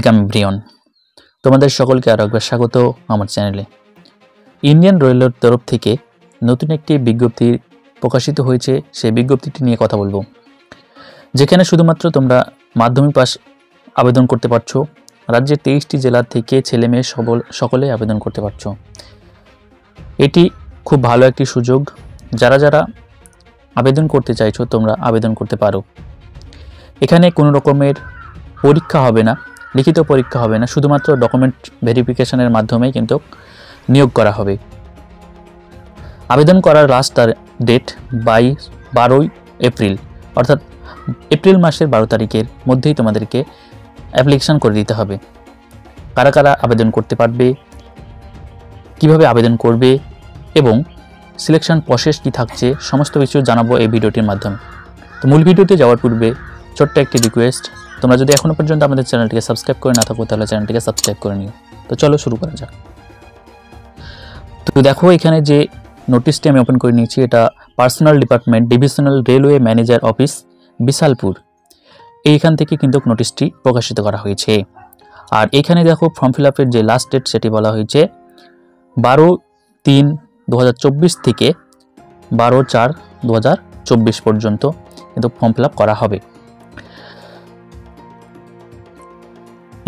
Welcome everyone, তোমাদের সকলকে আরও একবার স্বাগত আমার চ্যানেলে। ইন্ডিয়ান রেলওয়ের তরফ থেকে নতুন একটি বিজ্ঞপ্তি প্রকাশিত হয়েছে। সেই বিজ্ঞপ্তিটি নিয়ে কথা বলবো, যেখানে শুধুমাত্র তোমরা মাধ্যমিক পাস আবেদন করতে পারছো। রাজ্যের 23টি জেলা থেকে ছেলে মেয়ে সকলে আবেদন করতে পারছো। এটি খুব ভালো একটি সুযোগ। যারা যারা আবেদন করতে চাইছো তোমরা আবেদন করতে পারো। এখানে কোনো রকমের পরীক্ষা হবে না, লিখিত পরীক্ষা হবে না, শুধুমাত্র ডকুমেন্ট ভেরিফিকেশনের মাধ্যমেই কিন্তু নিয়োগ করা হবে। আবেদন করার লাস্ট ডেট 12 এপ্রিল, অর্থাৎ এপ্রিল মাসের 12 তারিখের মধ্যেই তোমাদেরকে অ্যাপ্লিকেশান করে দিতে হবে। কারা কারা আবেদন করতে পারবে, কিভাবে আবেদন করবে এবং সিলেকশন প্রসেস কী থাকছে, সমস্ত কিছু জানাবো এই ভিডিওটির মাধ্যমে। তো মূল ভিডিওতে যাওয়ার পূর্বে ছোট্ট একটি রিকোয়েস্ট, তোমরা যদি এখনও পর্যন্ত আমাদের চ্যানেলটিকে সাবস্ক্রাইব করে না থাকো তাহলে চ্যানেলটিকে সাবস্ক্রাইব করে নিও। তো চলো শুরু করা যাক। তো দেখো, এখানে যে নোটিশটি আমি ওপেন করে নিয়েছি, এটা personal department, divisional railway manager office, Bishalpur, এইখান থেকে কিন্তু নোটিশটি প্রকাশিত করা হয়েছে। আর এখানে দেখো ফর্ম ফিল আপের যে লাস্ট ডেট সেটি বলা হয়েছে 12/3/2024 থেকে 12/4/2024 পর্যন্ত কিন্তু ফর্ম ফিল আপ করা হবে।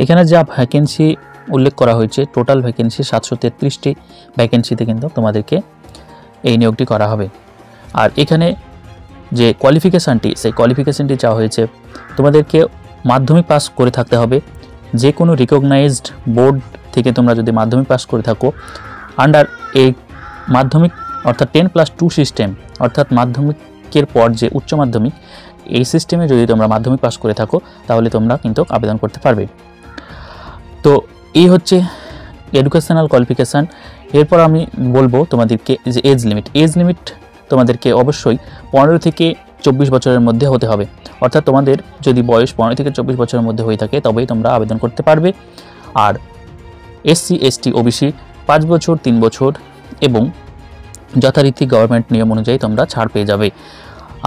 এখানে যা ভ্যাকেন্সি উল্লেখ করা হয়েছে, টোটাল ভ্যাকেন্সি 733টি ভ্যাকেন্সিতে কিন্তু তোমাদেরকে এই নিয়োগটি করা হবে। আর এখানে যে কোয়ালিফিকেশানটি, সেই কোয়ালিফিকেশানটি চাওয়া হয়েছে তোমাদেরকে মাধ্যমিক পাস করে থাকতে হবে। যে কোনো রিকগনাইজড বোর্ড থেকে তোমরা যদি মাধ্যমিক পাস করে থাকো, আন্ডার এই মাধ্যমিক অর্থাৎ 10+2 সিস্টেম, অর্থাৎ মাধ্যমিকের পর যে উচ্চ মাধ্যমিক, এই সিস্টেমে যদি তোমরা মাধ্যমিক পাস করে থাকো তাহলে তোমরা কিন্তু আবেদন করতে পারবে। তো এই হচ্ছে এডুকেশনাল কোয়ালিফিকেশান। এরপর আমি বলবো তোমাদেরকে যে এজ লিমিট তোমাদেরকে অবশ্যই 15 থেকে 24 বছরের মধ্যে হতে হবে। অর্থাৎ তোমাদের যদি বয়স 15 থেকে 24 বছরের মধ্যে হয়ে থাকে তবেই তোমরা আবেদন করতে পারবে। আর SC ST OBC 5 বছর, 3 বছর এবং যথারীতি গভর্নমেন্ট নিয়ম অনুযায়ী তোমরা ছাড় পেয়ে যাবে।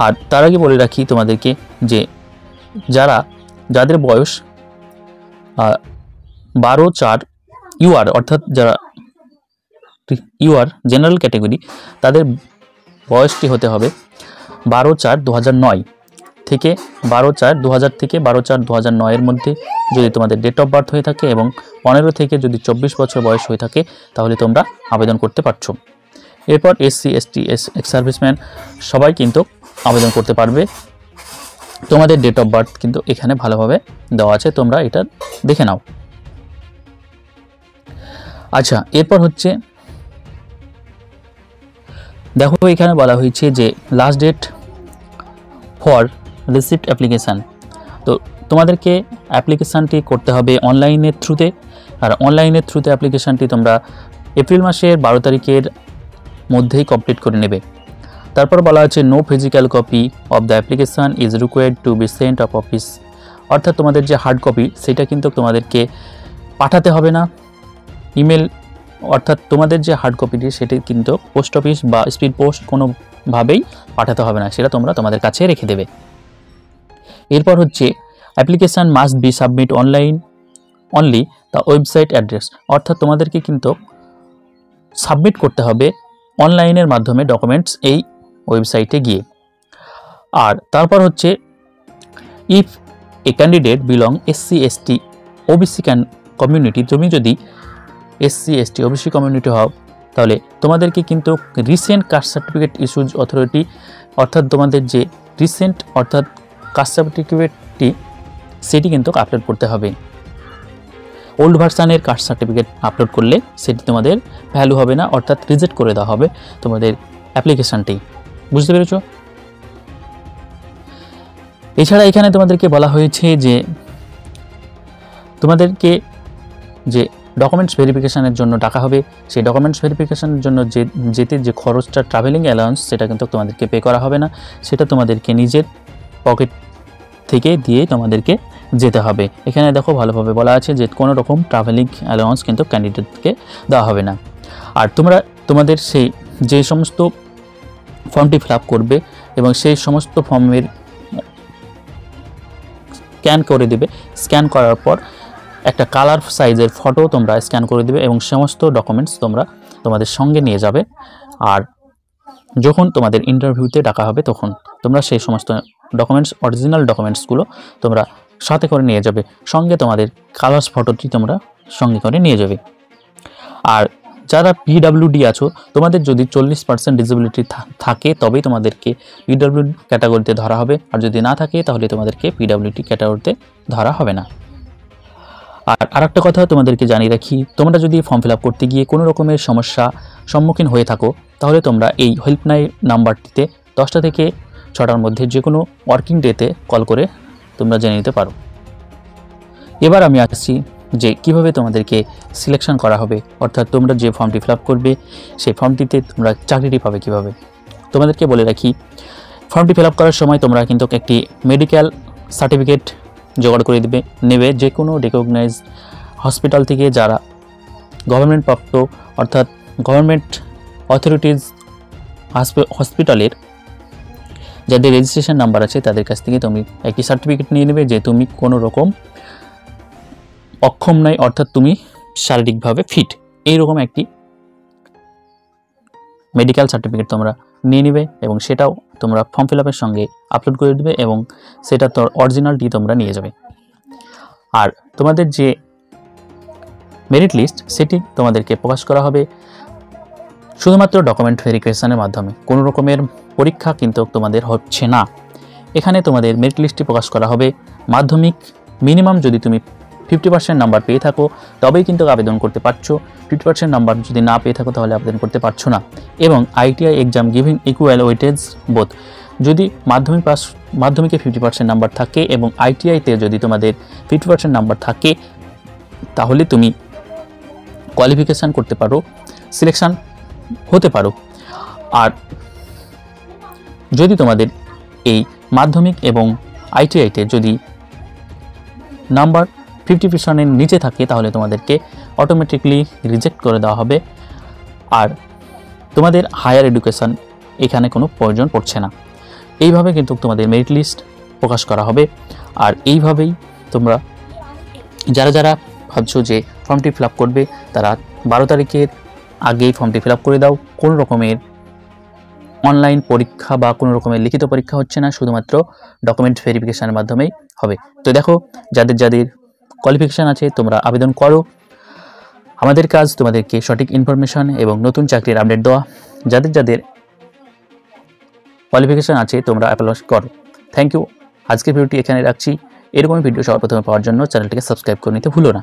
আর তার আগে বলে রাখি তোমাদেরকে যে যাদের বয়স 12/4 UR, অর্থাৎ যারা UR জেনারেল ক্যাটাগরি, তাদের বয়সটি হতে হবে 12/4/2009 থেকে 12/4/2000 থেকে 12/4/2009 এর মধ্যে যদি তোমাদের ডেট অফ বার্থ হয়ে থাকে এবং 15 থেকে যদি 24 বছর বয়স হয়ে থাকে তাহলে তোমরা আবেদন করতে পারছো। এরপর SC ST এক্স সার্ভিসম্যান সবাই কিন্তু আবেদন করতে পারবে। তোমাদের ডেট অফ বার্থ কিন্তু এখানে ভালোভাবে দেওয়া আছে, তোমরা এটা দেখে নাও। আচ্ছা, এরপর হচ্ছে দেখো এখানে বলা হয়েছে যে last date for receipt application. তো তোমাদেরকে অ্যাপ্লিকেশানটি করতে হবে অনলাইনের থ্রুতে। আর অনলাইনের থ্রুতে অ্যাপ্লিকেশানটি তোমরা এপ্রিল মাসের 12 তারিখের মধ্যেই কমপ্লিট করে নেবে। তারপর বলা আছে no physical copy of the application is required to be sent of office. অর্থাৎ তোমাদের যে হার্ড কপি সেটা কিন্তু তোমাদেরকে পাঠাতে হবে না, ইমেল, অর্থাৎ তোমাদের যে হার্ড কপিটি সেটি কিন্তু পোস্ট অফিস বা স্পিড পোস্ট কোনোভাবেই পাঠাতে হবে না, সেটা তোমরা তোমাদের কাছে রেখে দেবে। এরপর হচ্ছে application must be submit online only the website address. অর্থাৎ তোমাদেরকে কিন্তু সাবমিট করতে হবে অনলাইনের মাধ্যমে ডকুমেন্টস এই ওয়েবসাইটে গিয়ে। আর তারপর হচ্ছে if A candidate belong SC ST OBC community, তুমি যদি SC ST OBC কমিউনিটি হও তাহলে তোমাদেরকে কিন্তু recent caste certificate issues authority, অর্থাৎ তোমাদের যে রিসেন্ট অর্থাৎ কাস্ট সার্টিফিকেটটি সেটি কিন্তু আপলোড করতে হবে। ওল্ড ভার্সানের কাস্ট সার্টিফিকেট আপলোড করলে সেটি তোমাদের ভ্যালু হবে না, অর্থাৎ রিজেক্ট করে দেওয়া হবে তোমাদের অ্যাপ্লিকেশানটি। বুঝতে পেরেছ? এছাড়া এখানে তোমাদেরকে বলা হয়েছে যে তোমাদেরকে যে ডকুমেন্টস ভেরিফিকেশানের জন্য ডাকা হবে, সেই ডকুমেন্টস ভেরিফিকেশানের জন্য যেতে যে খরচটা, ট্রাভেলিং অ্যালাউন্স, সেটা কিন্তু তোমাদেরকে পে করা হবে না, সেটা তোমাদেরকে নিজের পকেট থেকে দিয়ে তোমাদেরকে যেতে হবে। এখানে দেখো ভালোভাবে বলা আছে যে কোনো রকম ট্রাভেলিং অ্যালাউন্স কিন্তু ক্যান্ডিডেটকে দেওয়া হবে না। আর তোমরা তোমাদের সেই যে সমস্ত ফর্মটি ফিল আপ করবে এবং সেই সমস্ত ফর্মের স্ক্যান করে দেবে। স্ক্যান করার পর একটা কালার সাইজের ফটো তোমরা স্ক্যান করে দেবে এবং সমস্ত ডকুমেন্টস তোমরা তোমাদের সঙ্গে নিয়ে যাবে। আর যখন তোমাদের ইন্টারভিউতে ডাকা হবে তখন তোমরা সেই সমস্ত ডকুমেন্টস, অরিজিনাল ডকুমেন্টসগুলো তোমরা সাথে করে নিয়ে যাবে, সঙ্গে তোমাদের কালার্স ফটোটি তোমরা সঙ্গে করে নিয়ে যাবে। আর যারা পিডাব্লিউডি আছো, তোমাদের যদি 40% ডিসেবিলিটি থাকে তবেই তোমাদেরকে পিডাব্লিউডি ক্যাটাগরিতে ধরা হবে, আর যদি না থাকে তাহলে তোমাদেরকে পিডাব্লিউডি ক্যাটাগরিতে ধরা হবে না। আর আরেকটা কথা তোমাদেরকে জানিয়ে রাখি, তোমরা যদি ফর্ম ফিল আপ করতে গিয়ে কোনো রকমের সমস্যা সম্মুখীন হয়ে থাকো তাহলে তোমরা এই হেল্পলাইন নাম্বারটিতে 10টা থেকে 6টার মধ্যে যে কোনো ওয়ার্কিং ডেতে কল করে তোমরা জেনে নিতে পারো। এবার আমি আসছি যে কিভাবে তোমাদেরকে সিলেকশন করা হবে, অর্থাৎ তোমরা যে ফর্মটি ফিল আপ করবে সেই ফর্মটিতে তোমরা চাকরিটি পাবে কিভাবে। তোমাদেরকে বলে রাখি, ফর্মটি ফিল আপ করার সময় তোমরা কিন্তু একটি মেডিকেল সার্টিফিকেট জোগাড় করে নেবে যে কোনো রিকগনাইজ হসপিটাল থেকে, যারা গভর্নমেন্ট প্রাপ্ত, অর্থাৎ গভর্নমেন্ট অথরিটিজ হসপিটালের যাদের রেজিস্ট্রেশন নাম্বার আছে তাদের কাছ থেকে তুমি একটি সার্টিফিকেট নিয়ে নেবে যে তুমি কোনো রকম অক্ষম নয়, অর্থাৎ তুমি শারীরিকভাবে ফিট, এইরকম একটি মেডিকেল সার্টিফিকেট তোমরা নিয়ে নেবে এবং সেটাও তোমরা ফর্ম ফিল আপের সঙ্গে আপলোড করে দেবে এবং সেটা তোর অরিজিনালটি তোমরা নিয়ে যাবে। আর তোমাদের যে মেরিট লিস্ট সেটি তোমাদেরকে প্রকাশ করা হবে শুধুমাত্র ডকুমেন্ট ভেরিফিকেশনের মাধ্যমে, কোনো রকমের পরীক্ষা কিন্তু তোমাদের হচ্ছে না। এখানে তোমাদের মেরিট লিস্টটি প্রকাশ করা হবে মাধ্যমিক মিনিমাম যদি তুমি 50% নাম্বার পেয়ে থাকো তবেই কিন্তু আবেদন করতে পারছো, 50% নাম্বার যদি না পেয়ে থাকো তাহলে আবেদন করতে পারছো না। এবং ITI exam giving equal weightage both, যদি মাধ্যমিকে 50% নাম্বার থাকে এবং আইটিআইতে যদি তোমাদের 50% নাম্বার থাকে তাহলে তুমি কোয়ালিফিকেশান করতে পারো, সিলেকশান হতে পারো। আর যদি তোমাদের এই মাধ্যমিক এবং আইটিআইতে যদি নাম্বার 50%-এর নিচে থাকে তাহলে তোমাদেরকে অটোমেটিকলি রিজেক্ট করে দেওয়া হবে, আর তোমাদের হায়ার এডুকেশান এখানে কোনো প্রয়োজন পড়ছে না। এইভাবে কিন্তু তোমাদের মেরিট লিস্ট প্রকাশ করা হবে। আর এইভাবেই তোমরা যারা যারা ভাবছো যে ফর্মটি ফিল আপ করবে তারা 12 তারিখের আগেই ফর্মটি ফিল আপ করে দাও। কোনো রকমের অনলাইন পরীক্ষা বা কোনো রকমের লিখিত পরীক্ষা হচ্ছে না, শুধুমাত্র ডকুমেন্ট ভেরিফিকেশানের মাধ্যমেই হবে। তো দেখো, যাদের যাদের কোয়ালিফিকেশান আছে তোমরা আবেদন করো। আমাদের কাজ তোমাদেরকে সঠিক ইনফরমেশন এবং নতুন চাকরির আপডেট দেওয়া। যাদের যাদের কোয়ালিফিকেশান আছে তোমরা অ্যাপ্লাই করো। Thank you. আজকের ভিডিওটি এখানে রাখছি। এরকম ভিডিও সবার প্রথমে পাওয়ার জন্য চ্যানেলটিকে সাবস্ক্রাইব করে নিতে ভুলো না।